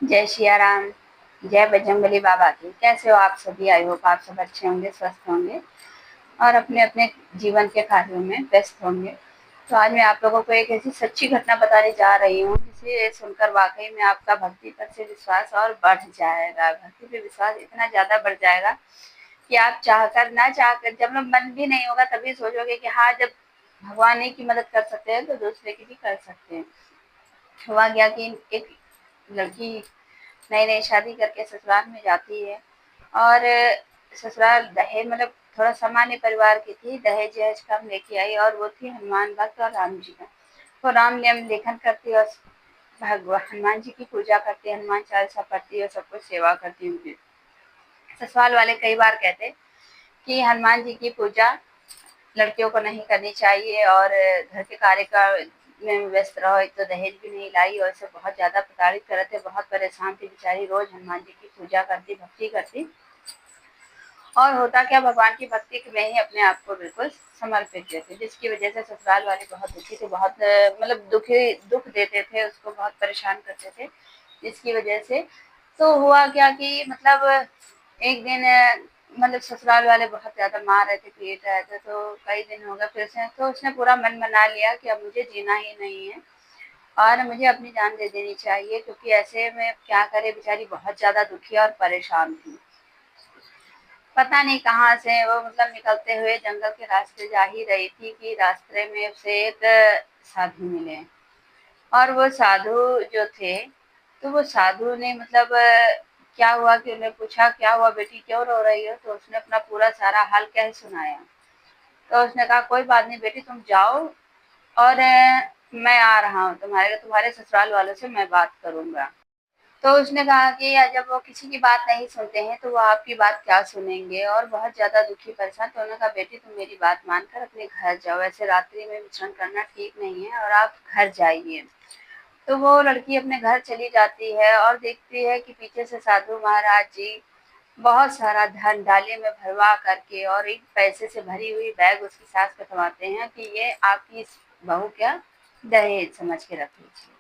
जय सिया राम, जय बजरंगबली बाबा की। कैसे हो आप सभी? आई होप आप सब अच्छे होंगे, स्वस्थ होंगे और अपने-अपने जीवन के कार्यों में व्यस्त होंगे। तो आज मैं आप लोगों को एक ऐसी सच्ची घटना बताने जा रही हूँ, जिसे सुनकर वाक़ई में आपका भक्ति पर से विश्वास और बढ़ जाएगा। भक्ति पे विश्वास इतना ज़्यादा बढ़ जाएगा कि आप चाहकर ना चाहकर जब मन भी नहीं होगा तभी सोचोगे कि हाँ, जब भगवान ही की मदद कर सकते हैं तो दूसरे की भी कर सकते हैं। हुआ क्या कि एक लड़की नई-नई शादी करके ससुराल में जाती है और ससुराल दहेज मतलब थोड़ा सामान्य परिवार की थी, दहेज-वहेज कम लेके आई और वो थी हनुमान भक्त और राम जी का। तो राम नाम लेखन करती है और हनुमान जी की पूजा करती है, हनुमान चालीसा पढ़ती है और सबको सेवा करती है उनकी। ससुराल वाले कई बार कहते कि हनुमान जी की पूजा लड़कियों को नहीं करनी चाहिए और घर के कार्य का में व्यस्त रहो। एक तो दहेज भी नहीं लाई और इसे बहुत ज़्यादा प्रताड़ित कर रहे थे, बहुत परेशान थी बेचारी, रोज़ हनुमान जी की पूजा करती, भक्ति करती और होता क्या, भगवान की भक्ति में ही अपने आप को बिल्कुल समर्पित देते, जिसकी वजह से ससुराल वाले बहुत दुखी थे, बहुत मतलब दुःख देते थे, उसको बहुत परेशान करते थे, जिसकी वजह से तो हुआ क्या कि मतलब एक दिन मतलब ससुराल वाले बहुत ज़्यादा मार रहे थे, पीट रहे थे, तो कई दिन हो गए फिर से तो उसने पूरा मन बना लिया कि अब मुझे जीना ही नहीं है और मुझे अपनी जान दे देनी चाहिए, क्योंकि ऐसे में क्या करे, बेचारी बहुत ज़्यादा दुखी और परेशान थी। पता नहीं कहाँ से वो मतलब निकलते हुए जंगल के रास्ते जा ही रही थी कि रास्ते में उसे एक साधु मिले और वो साधु जो थे, तो वो साधु ने मतलब क्या हुआ कि उन्हें पूछा, क्या हुआ बेटी, क्यों रो रही हो? तो उसने अपना पूरा सारा हाल कह सुनाया। तो उसने कहा कोई बात नहीं बेटी, तुम जाओ और मैं आ रहा हूँ, तुम्हारे ससुराल वालों से मैं बात करूँगा। तो उसने कहा कि जब वो किसी की बात नहीं सुनते हैं तो वो आपकी बात क्या सुनेंगे, और बहुत ज़्यादा दुखी परेशान। तो उन्होंने कहा बेटी, तुम मेरी बात मानकर अपने घर जाओ, ऐसे रात्रि में विचरण करना ठीक नहीं है और आप घर जाइए। तो वो लड़की अपने घर चली जाती है और देखती है कि पीछे से साधु महाराज जी बहुत सारा धन डाले में भरवा करके और एक पैसे से भरी हुई बैग उसकी सास को थमाते हैं कि ये आपकी इस बहू का दहेज समझ के रख लीजिए,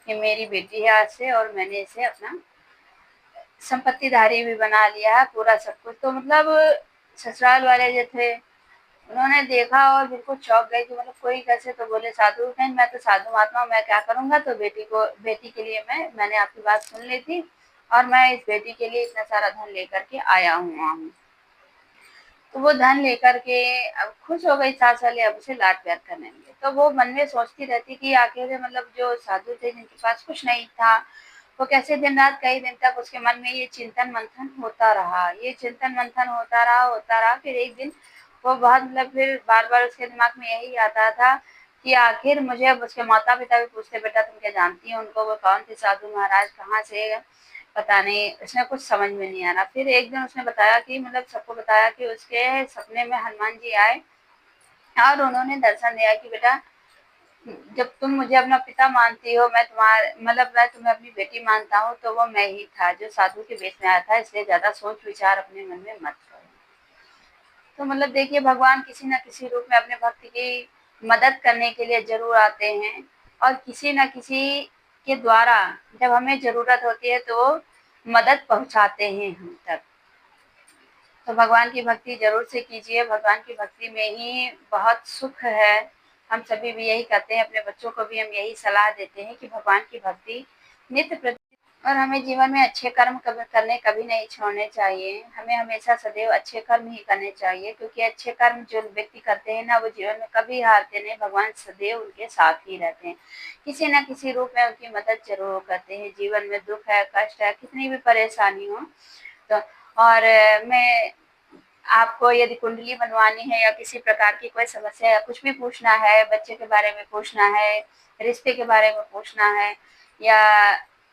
ये मेरी बेटी है आज से और मैंने इसे अपना संपत्तिधारी भी बना लिया है, पूरा सब कुछ। तो मतलब ससुराल वाले जो थे, उन्होंने देखा और बिल्कुल चौंक गए कि मतलब कोई कैसे, तो बोले साधु, नहीं मैं तो साधु महात्मा हूँ, मैं क्या करूँगा, तो बेटी के लिए मैंने आपकी बात सुन ली थी और मैं इस बेटी के लिए इतना सारा धन लेकर के आया हुआ हूँ। तो वो धन लेकर के अब खुश हो गई सास वाले, अब उसे लाड प्यार करने लगे। तो वो मन में सोचती रहती कि आखिर मतलब जो साधु थे जिनके पास कुछ नहीं था, वो कैसे दिन रात कई दिन तक उसके मन में ये चिंतन मंथन होता रहा, ये चिंतन मंथन होता रहा। फिर एक दिन वो बहुत मतलब फिर बार-बार उसके दिमाग में यही आता था कि आखिर मुझे, अब उसके माता-पिता भी पूछते, बेटा तुम क्या जानती हो उनको, वो कौन थे साधु महाराज, कहाँ से, पता नहीं, उसने कुछ समझ में नहीं आ रहा। फिर एक दिन उसने बताया कि मतलब सबको बताया कि उसके सपने में हनुमान जी आए और उन्होंने दर्शन दिया कि बेटा, जब तुम मुझे अपना पिता मानती हो, मैं तुम्हें अपनी बेटी मानता हूँ, तो वो मैं ही था जो साधु के वेश में आया था, इसलिए ज़्यादा सोच विचार अपने मन में मत करो। तो मतलब देखिए, भगवान किसी न किसी रूप में अपने भक्त की मदद करने के लिए ज़रूर आते हैं और किसी न किसी के द्वारा जब हमें ज़रूरत होती है तो वो मदद पहुँचाते हैं हम तक। तो भगवान की भक्ति ज़रूर से कीजिए, भगवान की भक्ति में ही बहुत सुख है। हम सभी भी यही कहते हैं, अपने बच्चों को भी हम यही सलाह देते हैं कि भगवान की भक्ति नित्य प्रति, और हमें जीवन में अच्छे कर्म करने कभी नहीं छोड़ने चाहिए। हमें हमेशा सदैव अच्छे कर्म ही करने चाहिए, क्योंकि अच्छे कर्म जो व्यक्ति करते हैं ना, वो जीवन में कभी हारते नहीं, भगवान सदैव उनके साथ ही रहते हैं। किसी न किसी रूप में उनकी मदद ज़रूर करते हैं। जीवन में दुःख है, कष्ट है, कितनी भी परेशानी हो, तो और मैं आपको यदि कुंडली बनवानी है या किसी प्रकार की कोई समस्या या कुछ भी पूछना है, बच्चे के बारे में पूछना है, रिश्ते के बारे में पूछना है या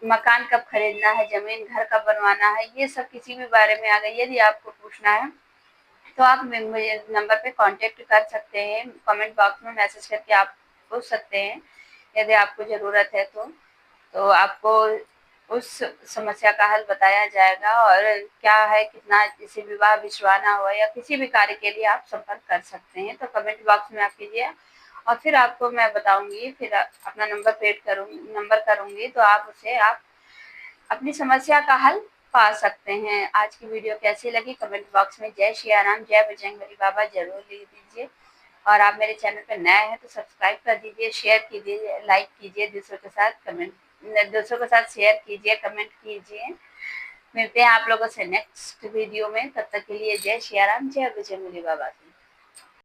मकान कब खरीदना है, ज़मीन घर कब बनवाना है, ये सब किसी भी बारे में अगर यदि आपको पूछना है, तो आप मुझे नंबर पे कॉन्टैक्ट कर सकते हैं। कमेंट बॉक्स में मैसेज करके आप पूछ सकते हैं, यदि आपको ज़रूरत है तो। तो आपको उस समस्या का हल बताया जाएगा और क्या है, कितना, जैसे विवाह विश्वाना हुआ या किसी भी कार्य के लिए आप संपर्क कर सकते हैं। तो कमेंट बॉक्स में आप कीजिए और फिर आपको मैं बताऊँगी, फिर अपना नंबर करूँगी, तो आप अपनी समस्या का हल पा सकते हैं। आज की वीडियो कैसी लगी कमेंट बॉक्स में जय सिया राम, जय बजरंगबली बाबा ज़रूर लिख दीजिए। और आप मेरे चैनल पे नए हैं तो सब्सक्राइब कर दीजिए, शेयर कीजिए, लाइक कीजिए, दूसरों के साथ शेयर कीजिए, कमेंट कीजिए। मिलते हैं आप लोगों से नेक्स्ट वीडियो में, तब तक के लिए जय सिया राम, जय बजरंगबली बाबा की।